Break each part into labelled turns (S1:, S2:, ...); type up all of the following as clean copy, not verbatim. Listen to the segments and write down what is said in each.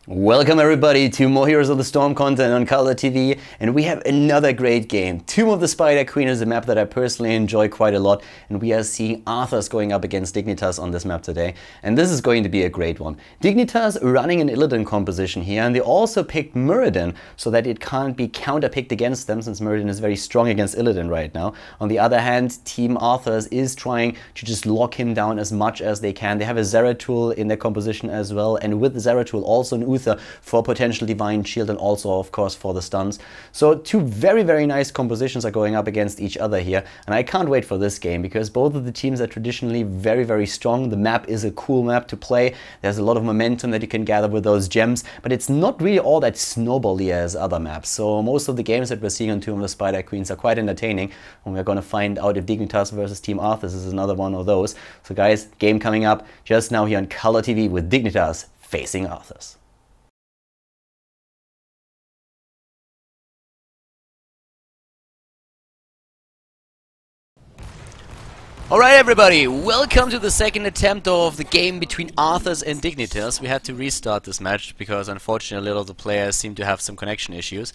S1: Welcome everybody to more Heroes of the Storm content on Khaldor TV, and we have another great game. Tomb of the Spider Queen is a map that I personally enjoy quite a lot, and we are seeing Arthas going up against Dignitas on this map today, and this is going to be a great one. Dignitas running an Illidan composition here, and they also picked Muradin so that it can't be counter-picked against them, since Muradin is very strong against Illidan right now. On the other hand, Team Arthas is trying to just lock him down as much as they can. They have a Zeratul in their composition as well, and with the Zeratul also an Uther for potential Divine Shield and also of course for the stuns. So two very nice compositions are going up against each other here, and I can't wait for this game because both of the teams are traditionally very strong. The map is a cool map to play. There's a lot of momentum that you can gather with those gems, but it's not really all that snowbally as other maps. So most of the games that we're seeing on Tomb of the Spider Queens are quite entertaining, and we're going to find out if Dignitas versus Team Arthas is another one of those. So guys, game coming up just now here on Khaldor TV with Dignitas facing Arthas. Alright everybody, welcome to the second attempt of the game between Arthas and Dignitas. We had to restart this match because unfortunately a lot of the players seem to have some connection issues.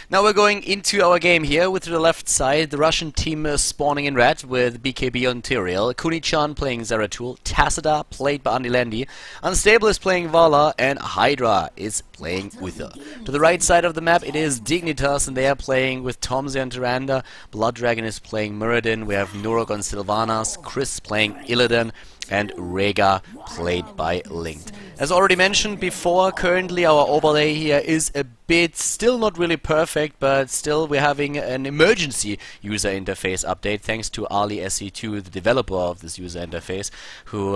S1: Now we're going into our game here with the left side, the Russian team spawning in red with BKB on Tyrael, Kuni-chan playing Zeratul, Tassadar played by Andilendi, Unstable is playing Vala, and Hydra is playing Uther. To the right side of the map it is Dignitas, and they are playing with Tomze and Tyrande, Blood Dragon is playing Muradin, we have Nurok on Sylvanas, Chris playing Illidan, and Rhaegar played by Linked. As already mentioned before, currently our overlay here is a bit still not really perfect, but still we're having an emergency user interface update thanks to Ali SE2, the developer of this user interface, who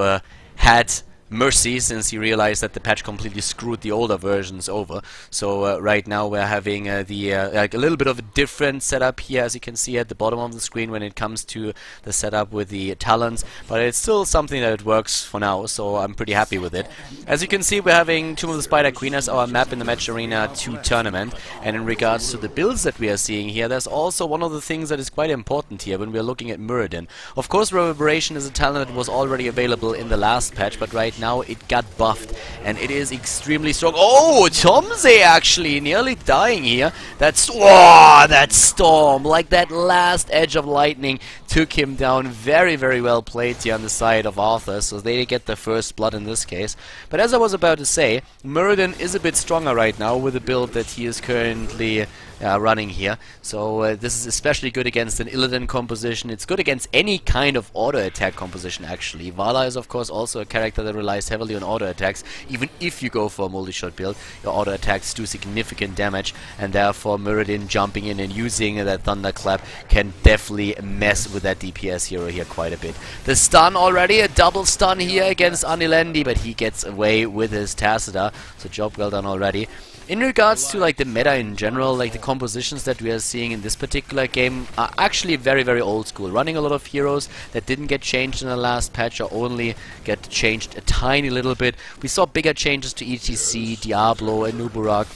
S1: had mercy since he realized that the patch completely screwed the older versions over. So right now we're having like a little bit of a different setup here, as you can see at the bottom of the screen when it comes to the setup with the talents, but it's still something that works for now, so I'm pretty happy with it. As you can see, we're having Tomb of the Spider Queen as our map in the Match Arena 2 tournament, and in regards to the builds that we are seeing here, there's also one of the things that is quite important here when we're looking at Muradin. Of course, Reverberation is a talent that was already available in the last patch, but right now it got buffed and it is extremely strong. Oh, Tomze actually nearly dying here. That's that storm, like that last edge of lightning, took him down. Very well played here on the side of Arthas, so they get the first blood in this case. But as I was about to say, Muradin is a bit stronger right now with the build that he is currently running here. So this is especially good against an Illidan composition. It's good against any kind of auto attack composition actually. Vala is of course also a character that relies heavily on auto attacks. Even if you go for a multi-shot build, your auto attacks do significant damage, and therefore Muradin jumping in and using that thunderclap can definitely mess with that DPS hero here quite a bit. The stun already, a double stun here against Andilendi, but he gets away with his Tassadar, so job well done already. In regards to like the meta in general, like the compositions that we are seeing in this particular game are actually very old school, running a lot of heroes that didn't get changed in the last patch or only get changed a tiny little bit. We saw bigger changes to ETC, Diablo, and Nuburak,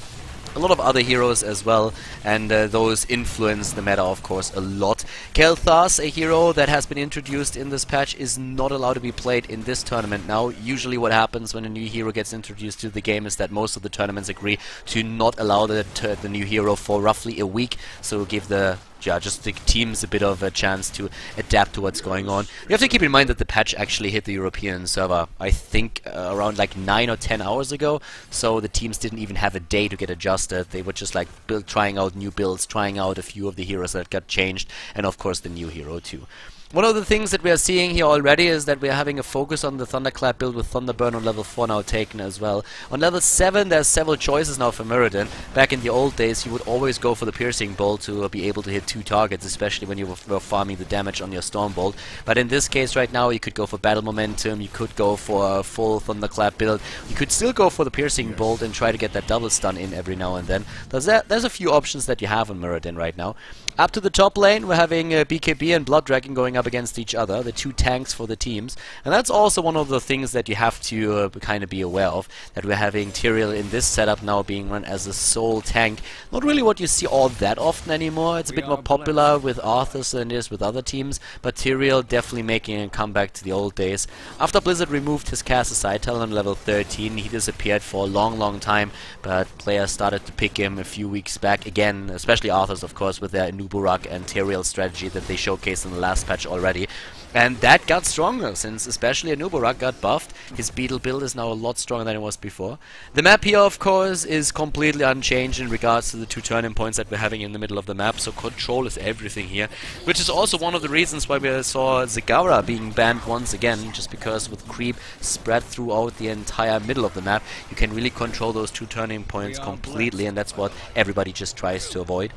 S1: a lot of other heroes as well, and those influence the meta of course a lot. Arthas, a hero that has been introduced in this patch, is not allowed to be played in this tournament now. Usually what happens when a new hero gets introduced to the game is that most of the tournaments agree to not allow the new hero for roughly a week, so give the just the teams a bit of a chance to adapt to what's going on. You have to keep in mind that the patch actually hit the European server, I think, around like 9 or 10 hours ago, so the teams didn't even have a day to get adjusted. They were just like trying out new builds, trying out a few of the heroes that got changed, and of course the new hero too. One of the things that we are seeing here already is that we are having a focus on the Thunderclap build with Thunderburn on level 4 now taken as well. On level 7 there's several choices now for Muradin. Back in the old days you would always go for the Piercing Bolt to be able to hit 2 targets, especially when you were farming the damage on your Storm Bolt. But in this case right now you could go for Battle Momentum, you could go for a full Thunderclap build, you could still go for the Piercing Bolt and try to get that double stun in every now and then. There's a few options that you have on Muradin right now. Up to the top lane, we're having BKB and Blood Dragon going up against each other, the two tanks for the teams. And that's also one of the things that you have to kind of be aware of, that we're having Tyrael in this setup now being run as a sole tank. Not really what you see all that often anymore. It's a bit more popular with Arthas than it is with other teams, but Tyrael definitely making a comeback to the old days. After Blizzard removed his cast aside talent on level 13, he disappeared for a long time, but players started to pick him a few weeks back again, especially Arthas, of course, with their Nuburak and Tyrael strategy that they showcased in the last patch already. And that got stronger, since especially Nuburak got buffed. His Beetle build is now a lot stronger than it was before. The map here, of course, is completely unchanged in regards to the two turning points that we're having in the middle of the map, so control is everything here. Which is also one of the reasons why we saw Zagara being banned once again, just because with creep spread throughout the entire middle of the map, you can really control those two turning points completely, and that's what everybody just tries to avoid.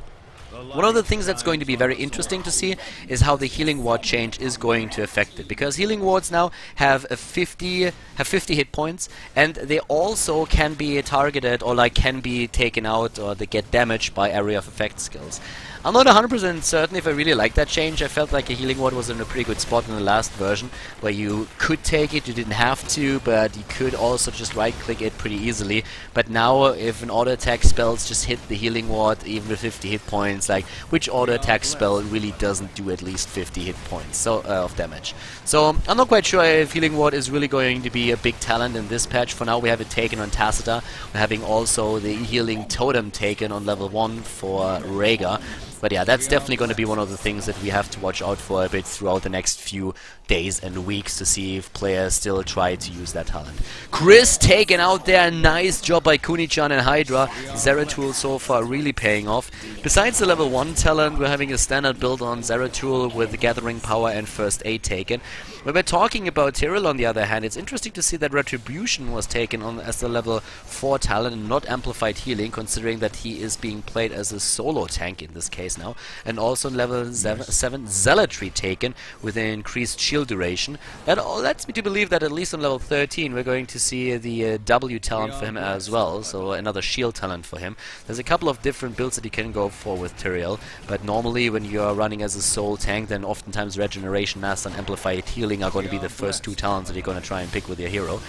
S1: One of the things that's going to be very interesting to see is how the healing ward change is going to affect it, because healing wards now have 50 hit points, and they also can be targeted or like can be taken out, or they get damaged by area of effect skills. I'm not 100% certain if I really like that change. I felt like a healing ward was in a pretty good spot in the last version, where you could take it, you didn't have to, but you could also just right click it pretty easily. But now if an auto attack spells just hit the healing ward even with 50 hit points, like which auto attack spell really doesn't do at least 50 hit points of damage. So I'm not quite sure if healing ward is really going to be a big talent in this patch. For now we have it taken on Tacita. We're having also the healing totem taken on level 1 for Rhaegar. But yeah, that's definitely going to be one of the things that we have to watch out for a bit throughout the next few days and weeks, to see if players still try to use that talent. Chris taken out there, nice job by Kunichan and Hydra. Zeratul so far really paying off. Besides the level 1 talent, we're having a standard build on Zeratul with the Gathering Power and First Aid taken. When we're talking about Tyrael, on the other hand, it's interesting to see that Retribution was taken on as the level 4 talent and not Amplified Healing, considering that he is being played as a solo tank in this case now. And also level 7 Zealotry taken with an increased shield duration. That all lets me to believe that at least on level 13 we're going to see the W talent for him as well, so another shield talent for him. There's a couple of different builds that you can go for with Tyrael, but normally when you're running as a sole tank, then oftentimes Regeneration, Master and Amplified Healing are going to be the first two talents that you're going to try and pick with your hero.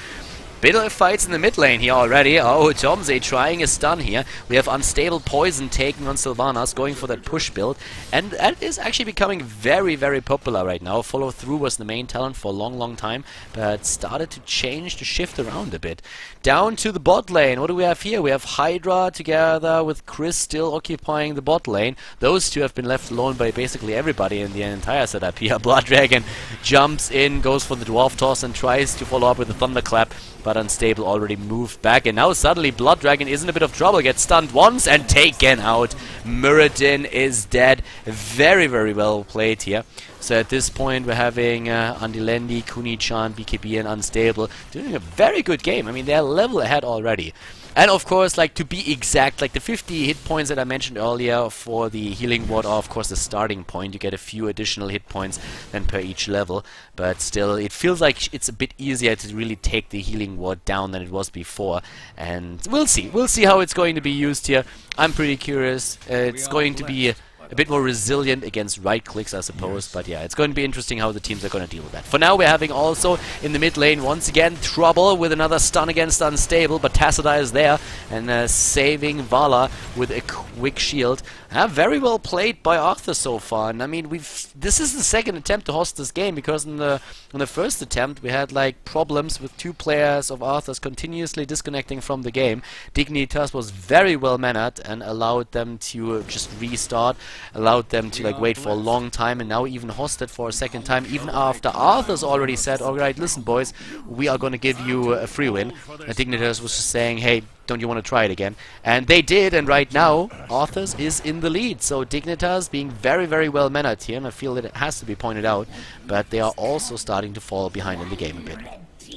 S1: Bit of fights in the mid lane here already. Oh, Tomze trying a stun here. We have Unstable Poison taking on Sylvanas, going for that push build. And that is actually becoming very popular right now. Follow Through was the main talent for a long time, but started to change, to shift around a bit. Down to the bot lane. What do we have here? We have Hydra together with Chris still occupying the bot lane. Those two have been left alone by basically everybody in the entire setup here. Blood Dragon jumps in, goes for the Dwarf Toss and tries to follow up with the Thunderclap, but Unstable already moved back, and now suddenly Blood Dragon is in a bit of trouble, gets stunned once and taken out. Muradin is dead. Very well played here. So at this point we're having Andilendi, Kunichan, BKB and Unstable doing a very good game. I mean, they're a level ahead already. And of course, like to be exact, like the 50 hit points that I mentioned earlier for the healing ward are of course the starting point. You get a few additional hit points than per each level, but still it feels like it's a bit easier to really take the healing ward down than it was before. And we'll see how it's going to be used here. I'm pretty curious. It's going to be a bit more resilient against right clicks, I suppose, but yeah, it's going to be interesting how the teams are going to deal with that. For now, we're having also in the mid lane once again trouble with another stun against Unstable, but Tacita is there and saving Vala with a quick shield. Very well played by Arthas so far, and I mean, this is the second attempt to host this game, because in the first attempt we had like problems with two players of Arthas continuously disconnecting from the game. Dignitas was very well mannered and allowed them to just restart, allowed them to like wait for a long time, and now even hosted for a second time, even after Arthas already said, alright, listen boys, we are going to give you a free win. And Dignitas was just saying, hey, don't you want to try it again? And they did, and right now Arthas is in the lead. So Dignitas being very well mannered here, and I feel that it has to be pointed out, but they are also starting to fall behind in the game a bit.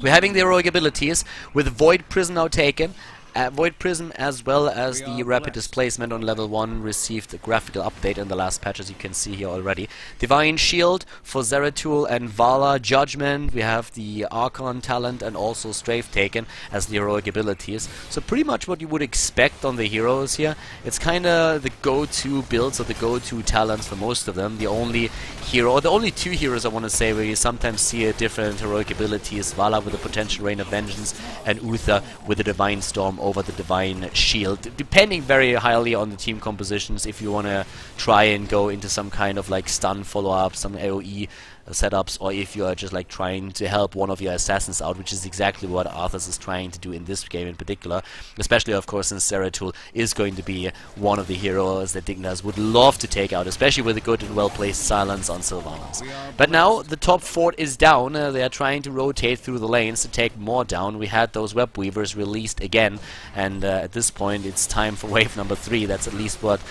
S1: We're having the heroic abilities with Void Prison now taken, Void Prism as well as the Rapid Displacement on level 1 received a graphical update in the last patch, as you can see here already. Divine Shield for Zeratul and Vala. Judgment, we have the Archon talent and also Strafe taken as the heroic abilities. So pretty much what you would expect on the heroes here. It's kinda the go-to builds or the go-to talents for most of them. The only hero, or the only two heroes I want to say where you sometimes see a different heroic ability is Vala with the potential Rain of Vengeance and Uther with the Divine Storm over the Divine Shield, depending very highly on the team compositions. If you want to try and go into some kind of like stun follow-up, some AoE setups, or if you are just like trying to help one of your assassins out, which is exactly what Arthas is trying to do in this game in particular, especially of course since Zeratul is going to be one of the heroes that Dignitas would love to take out, especially with a good and well-placed silence on Sylvanas. But now the top fort is down. They are trying to rotate through the lanes to take more down. We had those web weavers released again, and at this point it's time for wave number 3. That's at least what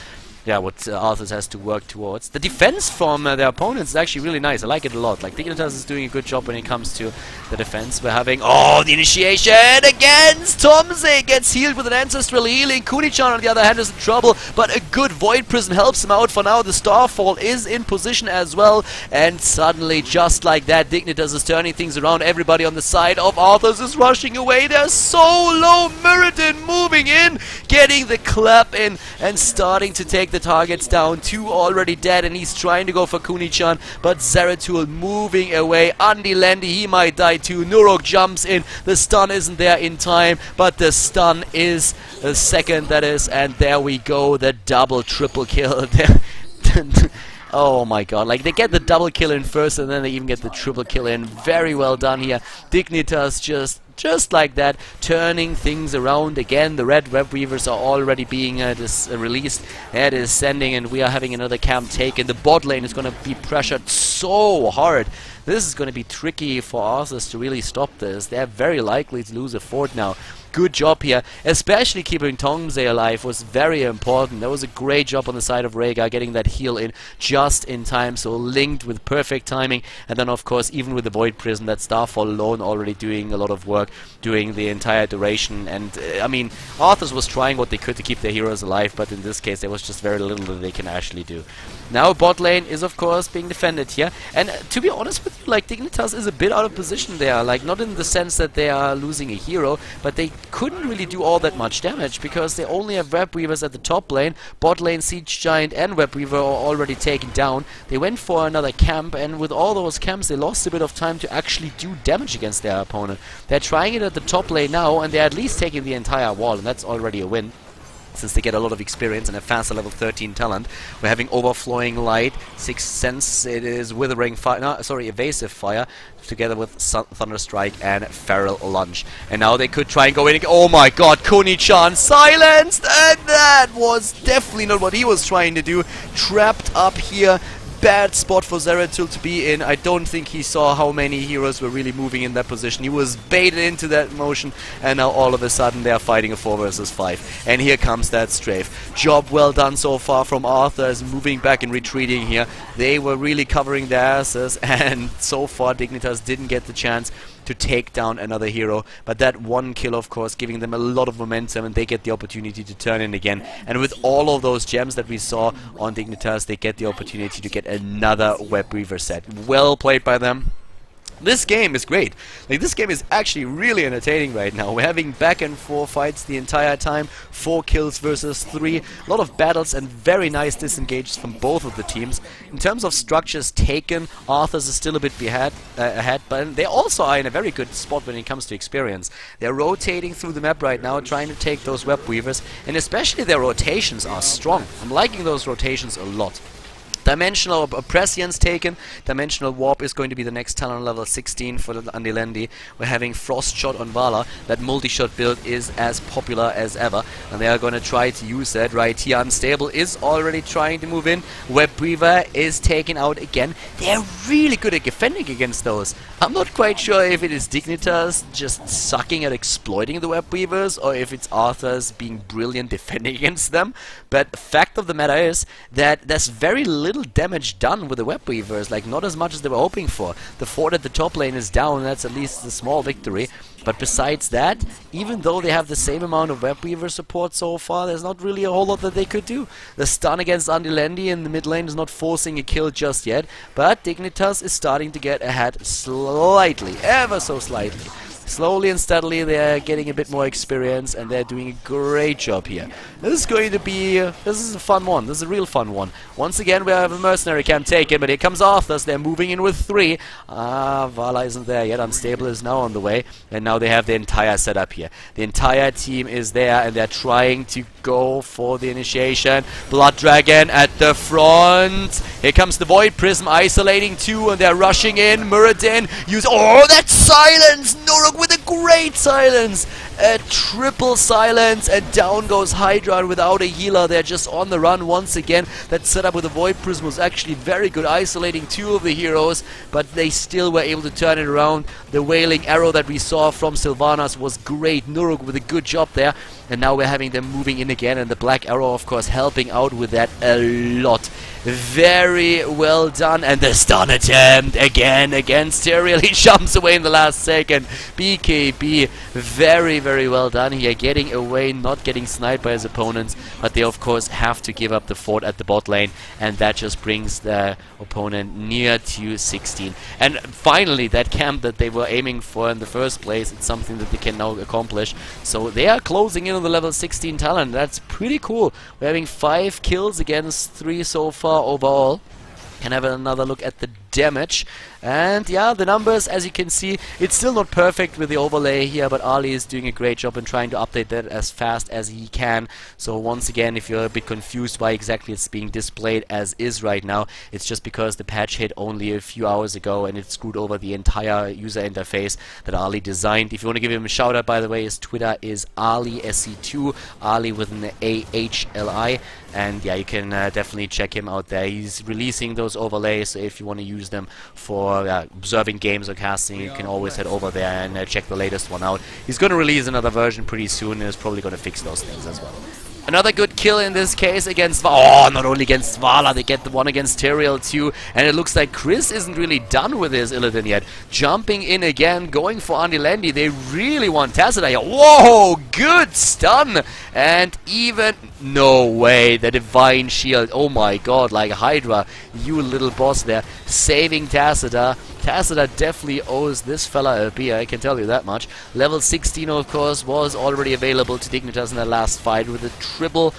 S1: Arthas has to work towards. The defense from their opponents is actually really nice. I like it a lot. Like, Dignitas is doing a good job when it comes to the defense. We're having, the initiation against Tomze gets healed with an ancestral healing. Kunichan on the other hand is in trouble, but a good Void Prism helps him out for now. The Starfall is in position as well, and suddenly, just like that, Dignitas is turning things around. Everybody on the side of Arthas is rushing away. They're so low. Mirrodin moving in, getting the clap in, and starting to take the targets down. 2 already dead, and he's trying to go for Kunichan, but Zeratul moving away. Andy Landy, he might die too. Nurok jumps in. The stun isn't there in time, but the stun is a second, that is, and there we go. The double, triple kill. Oh my god, like they get the double kill in first and then they even get the triple kill in. Very well done here. Dignitas just like that, turning things around again. The red web weavers are already being released. That is sending, and we are having another camp taken. The bot lane is going to be pressured so hard. This is going to be tricky for Arthas to really stop this. They're very likely to lose a fort now. Good job here, especially keeping Tongze alive was very important. That was a great job on the side of Rhaegar, getting that heal in just in time, so linked with perfect timing. And then of course, even with the Void Prism, that Starfall alone already doing a lot of work, doing the entire duration. And I mean, Arthas was trying what they could to keep their heroes alive, but in this case there was just very little that they can actually do. Now bot lane is of course being defended here, and to be honest with you, like, Dignitas is a bit out of position there, like not in the sense that they are losing a hero, but they couldn't really do all that much damage because they only have web weavers at the top lane. Bot lane, Siege Giant and web weaver are already taken down. They went for another camp, and with all those camps they lost a bit of time to actually do damage against their opponent. They're trying it at the top lane now, and they're at least taking the entire wall, and that's already a win, since they get a lot of experience and a faster level 13 talent. We're having Overflowing Light, Sixth Sense, it is Withering Fire, no, sorry, Evasive Fire, together with Thunderstrike and Feral Lunge. And now they could try and go in again. Oh my god, Kunichan silenced, and that was definitely not what he was trying to do. Trapped up here. Bad spot for Zeratul to be in. I don't think he saw how many heroes were really moving in that position. He was baited into that motion, and now all of a sudden they are fighting a 4 versus 5. And here comes that strafe. Job well done so far from Arthas, moving back and retreating here. They were really covering their asses, and so far Dignitas didn't get the chance to take down another hero, but that one kill of course giving them a lot of momentum, and they get the opportunity to turn in again. And with all of those gems that we saw on Dignitas, they get the opportunity to get another web weaver set. Well played by them. This game is great. Like, this game is actually really entertaining right now. We're having back and forth fights the entire time. 4 kills versus 3. A lot of battles and very nice disengages from both of the teams. In terms of structures taken, Arthas is still a bit ahead, but they also are in a very good spot when it comes to experience. They're rotating through the map right now, trying to take those web weavers, and especially their rotations are strong. I'm liking those rotations a lot. Dimensional Prescience taken. Dimensional Warp is going to be the next talent level 16 for the Andilendi. We're having Frost Shot on Vala. That multi-shot build is as popular as ever, and they are going to try to use that right here. Unstable is already trying to move in. Web Weaver is taken out again. They're really good at defending against those. I'm not quite sure if it is Dignitas just sucking at exploiting the Web Weavers, or if it's Arthas being brilliant defending against them. But the fact of the matter is that there's very little little damage done with the Web Weavers, like not as much as they were hoping for. The fort at the top lane is down, that's at least a small victory. But besides that, even though they have the same amount of Web Weaver support so far, there's not really a whole lot that they could do. The stun against Andilendi in the mid lane is not forcing a kill just yet, but Dignitas is starting to get ahead slightly, ever so slightly. Slowly and steadily they're getting a bit more experience and they're doing a great job here. This is going to be, this is a fun one, this is a real fun one. Once again we have a mercenary camp taken, but here comes Arthas, they're moving in with 3. Vala isn't there yet, Unstable is now on the way, and now they have the entire setup here. The entire team is there and they're trying to go for the initiation. Blood Dragon at the front. Here comes the Void Prism isolating 2 and they're rushing in. Muradin use, oh, that silence! Nuruk with a great silence! A triple silence, and down goes Hydra without a healer. They're just on the run once again. That setup with the Void Prism was actually very good, isolating 2 of the heroes, but they still were able to turn it around. The Wailing Arrow that we saw from Sylvanas was great. Nuruk with a good job there, and now we're having them moving in again, and the Black Arrow of course helping out with that a lot. Very well done, and the stun attempt again against Tyrael. He jumps away in the last second. BKB, very well done here, getting away, not getting sniped by his opponents, but they of course have to give up the fort at the bot lane, and that just brings the opponent near to 16. And finally, that camp that they were aiming for in the first place, it's something that they can now accomplish. So they are closing in on the level 16 talent. That's pretty cool. We're having 5 kills against 3 so far overall. Can have another look at the damage, and yeah, the numbers, as you can see, it's still not perfect with the overlay here, but Ali is doing a great job in trying to update that as fast as he can. So once again, if you're a bit confused why exactly it's being displayed as is right now, it's just because the patch hit only a few hours ago and it screwed over the entire user interface that Ali designed. If you want to give him a shout out, by the way, his Twitter is Ali SC2, Ali with an AHLI, and yeah, you can definitely check him out there. He's releasing those overlays, so if you want to use them for observing games or casting, you can always head over there and check the latest one out. He's going to release another version pretty soon and is probably going to fix those things as well. Another good kill in this case against Vala. Oh, not only against Vala, they get the one against Tyrael too. And it looks like Chris isn't really done with his Illidan yet. Jumping in again, going for Andilendi. They really want Tacita here. Whoa, good stun. And even, no way, the Divine Shield. Oh my god, like Hydra, you little boss there, saving Tacita. Tacita definitely owes this fella a beer, I can tell you that much. Level 16, of course, was already available to Dignitas in the last fight with a triple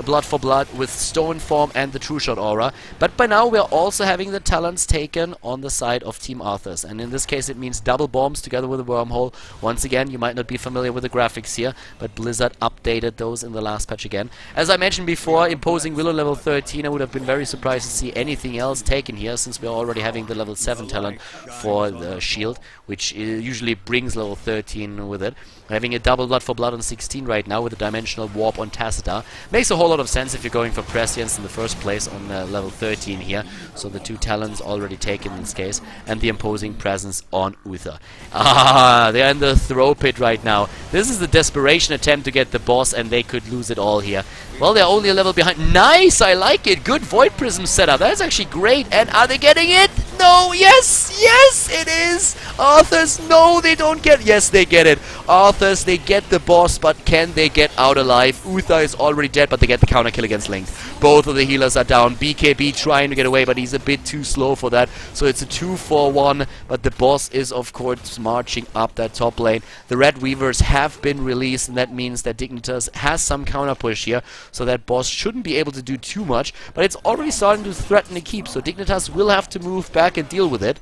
S1: blood for blood with Stone Form and the True Shot Aura. But by now we're also having the talents taken on the side of Team Arthas. And in this case it means double bombs together with a wormhole. Once again, you might not be familiar with the graphics here, but Blizzard updated those in the last patch again. As I mentioned before, imposing Willow level 13, I would have been very surprised to see anything else taken here, since we're already having the level 7 talent for the shield, which usually brings level 13 with it. Having a double blood for blood on 16 right now with a dimensional warp on Tacita makes a whole lot of sense if you're going for Prescience in the first place on level 13 here. So the 2 talents already taken in this case, and the imposing presence on Uther. They're in the throw pit right now. This is the desperation attempt to get the boss, and they could lose it all here. Well, they're only a level behind. Nice, I like it. Good Void Prism setup. That's actually great. And are they getting it? No, yes, yes, it is. Arthas, no, they don't get. Yes, they get it. Arthas, they get the boss, but can they get out alive? Uther is already dead, but they get the counter kill against Link. Both of the healers are down. BKB trying to get away, but he's a bit too slow for that. So it's a 2-4-1, but the boss is, of course, marching up that top lane. The Red Weavers have been released, and that means that Dignitas has some counter push here. So that boss shouldn't be able to do too much, but it's already starting to threaten the keep. So Dignitas will have to move back and deal with it.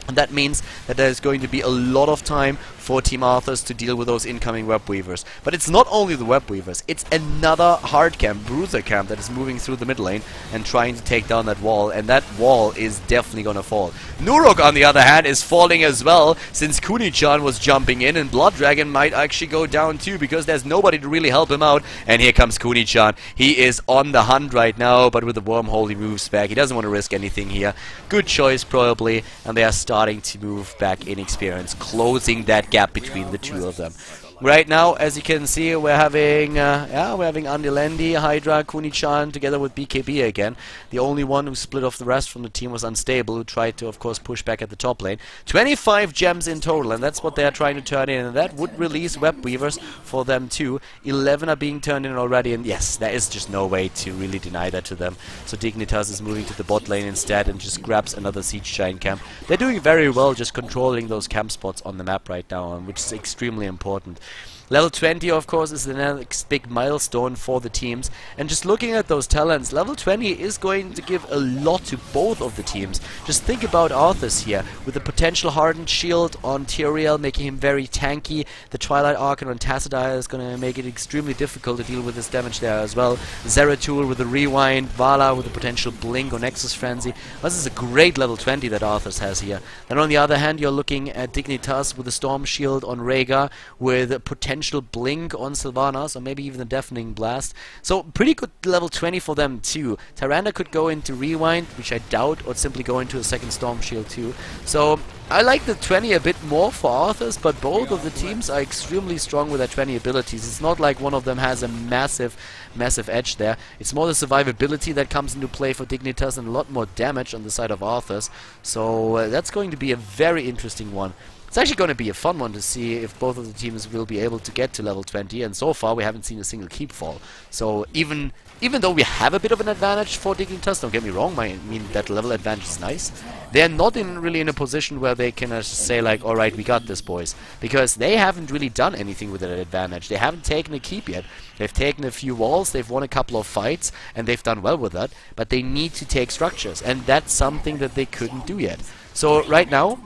S1: And that means that there's going to be a lot of time for Team Arthas to deal with those incoming Web Weavers. But it's not only the Web Weavers, it's another hard camp, Bruiser camp, that is moving through the mid lane and trying to take down that wall, and that wall is definitely gonna fall. Nuruk, on the other hand, is falling as well, since Kuni-chan was jumping in, and Blood Dragon might actually go down too, because there's nobody to really help him out. And here comes Kuni-chan. He is on the hunt right now, but with the wormhole he moves back. He doesn't want to risk anything here. Good choice, probably, and they are starting to move back in experience, closing that gap between the two of them. Right now, as you can see, we're having Andelendi, Hydra, Kuni-chan together with BKB again. The only one who split off the rest from the team was Unstable, who tried to, of course, push back at the top lane. 25 gems in total, and that's what they are trying to turn in, and that would release Web Weavers for them too. 11 are being turned in already, and yes, there is just no way to really deny that to them. So Dignitas is moving to the bot lane instead and just grabs another Siege Giant camp. They're doing very well just controlling those camp spots on the map right now, which is extremely important. Level 20, of course, is the next big milestone for the teams. And just looking at those talents, level 20 is going to give a lot to both of the teams. Just think about Arthas here, with the potential Hardened Shield on Tyrael, making him very tanky. The Twilight Archon on Tassadar is going to make it extremely difficult to deal with this damage there as well. Zeratul with the Rewind, Vala with the potential Blink or Nexus Frenzy. This is a great level 20 that Arthas has here. Then on the other hand, you're looking at Dignitas with the Storm Shield on Rhaegar, with a potential Blink on Sylvanas, or maybe even a Deafening Blast. So pretty good level 20 for them too. Tyrande could go into Rewind, which I doubt, or simply go into a second Storm Shield too. So I like the 20 a bit more for Arthas, but both of the teams are extremely strong with their 20 abilities. It's not like one of them has a massive edge there. It's more the survivability that comes into play for Dignitas and a lot more damage on the side of Arthas. So that's going to be a very interesting one. It's actually going to be a fun one to see if both of the teams will be able to get to level 20, and so far we haven't seen a single keep fall. So even though we have a bit of an advantage for Dignitas, don't get me wrong, I mean that level advantage is nice, they're not really in a position where they can just say like, alright, we got this, boys. Because they haven't really done anything with that advantage. They haven't taken a keep yet. They've taken a few walls, they've won a couple of fights, and they've done well with that, but they need to take structures, and that's something that they couldn't do yet. So right now,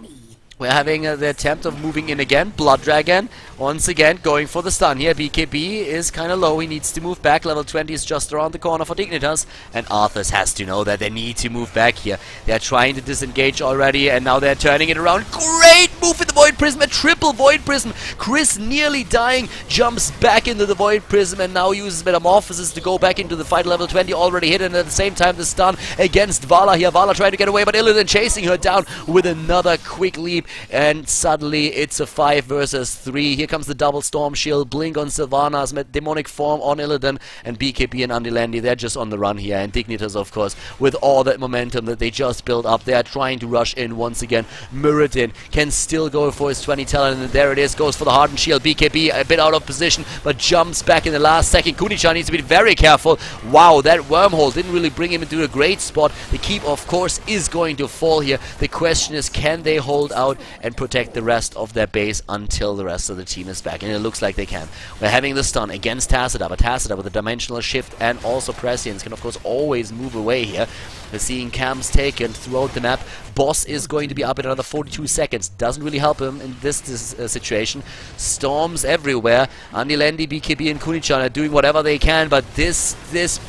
S1: we're having the attempt of moving in again. Blood Dragon, once again, going for the stun here. BKB is kind of low. He needs to move back. Level 20 is just around the corner for Dignitas. And Arthas has to know that they need to move back here. They're trying to disengage already, and now they're turning it around. Great move with the Void Prism. A triple Void Prism. Chris nearly dying. Jumps back into the Void Prism and now uses Metamorphosis to go back into the fight. Level 20 already hit, and at the same time the stun against Vala here. Vala trying to get away, but Illidan chasing her down with another quick leap. And suddenly it's a 5 versus 3. Here comes the double Storm Shield, Blink on Sylvanas, Demonic Form on Illidan, and BKB and Andelendi, they're just on the run here. And Dignitas, of course, with all that momentum that they just built up, they are trying to rush in once again. Muradin can still go for his 20 talent, and there it is, goes for the Hardened Shield. BKB a bit out of position, but jumps back in the last second. Kuni-chan needs to be very careful. Wow, that wormhole didn't really bring him into a great spot. The keep, of course, is going to fall here. The question is, can they hold out and protect the rest of their base until the rest of the team is back? And it looks like they can. We're having the stun against Tassadar, but Tassadar with a dimensional shift and also Prescience can of course always move away here. We're seeing camps taken throughout the map. Boss is going to be up in another 42 seconds. Doesn't really help him in this situation. Storms everywhere. Andelendi, BKB and Kuni-chan are doing whatever they can, but this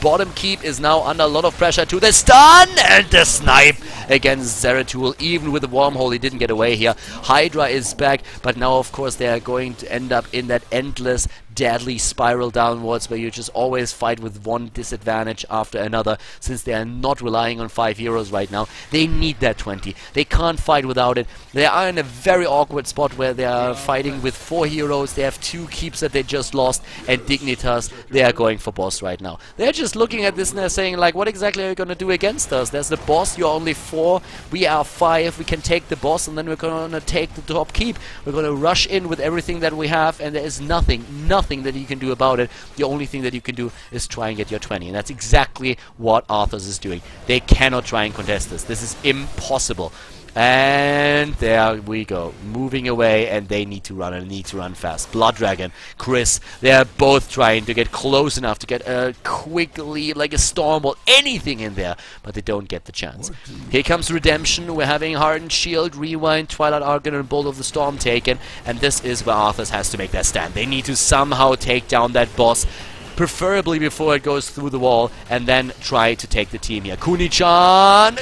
S1: bottom keep is now under a lot of pressure to the stun and the snipe against Zeratul. Even with the wormhole, he didn't get away here. Hydra is back, but now of course they are going to end up in that endless deadly spiral downwards where you just always fight with one disadvantage after another. Since they are not relying on 5 heroes right now, they need that 20. They can't fight without it. They are in a very awkward spot where they are fighting with 4 heroes. They have 2 keeps that they just lost, and Dignitas, they are going for boss right now. They're just looking at this and they're saying like, what exactly are you going to do against us? There's the boss, you're only 4, we are 5, we can take the boss, and then we're going to take the top keep. We're going to rush in with everything that we have, and there is nothing that you can do about it. The only thing that you can do is try and get your 20, and that's exactly what Arthas is doing. They cannot try and contest this. This is impossible. And there we go, moving away, and they need to run, and need to run fast. Blood Dragon, Chris, they are both trying to get close enough to get a quick lead, like a storm or anything in there, but they don't get the chance. Here comes Redemption. We're having Hardened Shield, Rewind, Twilight Archon, and Bolt of the Storm taken, and this is where Arthas has to make their stand. They need to somehow take down that boss. preferably before it goes through the wall, and then try to take the team here. Kuni-chan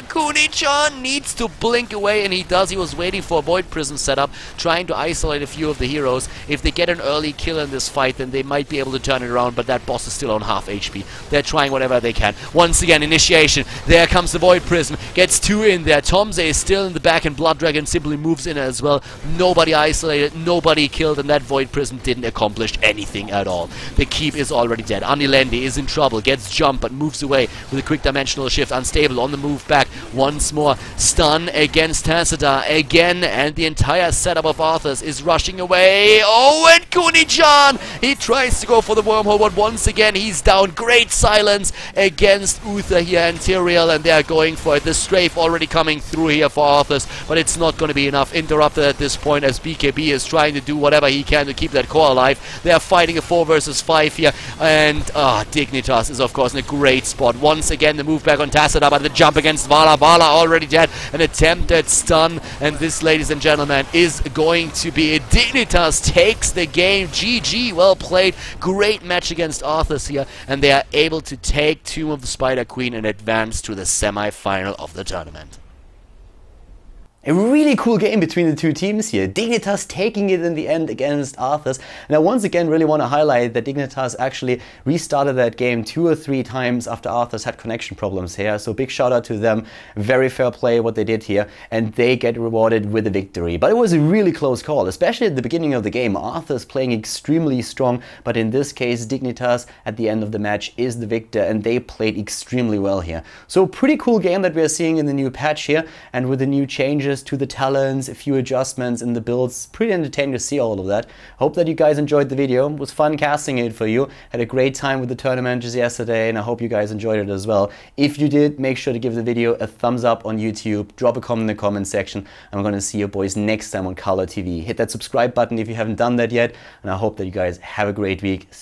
S1: needs to blink away, and he does. He was waiting for a Void Prism setup, trying to isolate a few of the heroes. If they get an early kill in this fight, then they might be able to turn it around, but that boss is still on half HP. They're trying whatever they can. Once again, initiation. There comes the Void Prism. Gets 2 in there. Tomze is still in the back, and Blood Dragon simply moves in as well. Nobody isolated, nobody killed, and that Void Prism didn't accomplish anything at all. The keep is already dead. Anilendi is in trouble. Gets jumped, but moves away with a quick dimensional shift. Unstable on the move back. Once more. Stun against Tassadar again, and the entire setup of Arthas is rushing away. Oh, and Kuni-chan! He tries to go for the wormhole, but once again he's down. Great silence against Uther here and Tyrael, and they're going for it. The strafe already coming through here for Arthas, but it's not going to be enough. Interrupted at this point as BKB is trying to do whatever he can to keep that core alive. They are fighting a 4 versus 5 here, and Dignitas is of course in a great spot. Once again the move back on Tassadar, but the jump against Vala. Vala already dead. An attempted stun, and this, ladies and gentlemen, is going to be it. Dignitas takes the game. GG, well played. Great match against Arthas here, and they are able to take Tomb of the Spider Queen and advance to the semi-final of the tournament.
S2: A really cool game between the two teams here. Dignitas taking it in the end against Arthas. And I once again really want to highlight that Dignitas actually restarted that game 2 or 3 times after Arthas had connection problems here. So big shout out to them. Very fair play what they did here. And they get rewarded with a victory. But it was a really close call, especially at the beginning of the game. Arthas playing extremely strong. But in this case, Dignitas at the end of the match is the victor. And they played extremely well here. So pretty cool game that we are seeing in the new patch here. And with the new changes to the talents, a few adjustments in the builds. Pretty entertaining to see all of that. Hope that you guys enjoyed the video. It was fun casting it for you. Had a great time with the tournament just yesterday, and I hope you guys enjoyed it as well. If you did, make sure to give the video a thumbs up on YouTube. Drop a comment in the comment section. I'm going to see you boys next time on Khaldor TV. Hit that subscribe button if you haven't done that yet, and I hope that you guys have a great week. See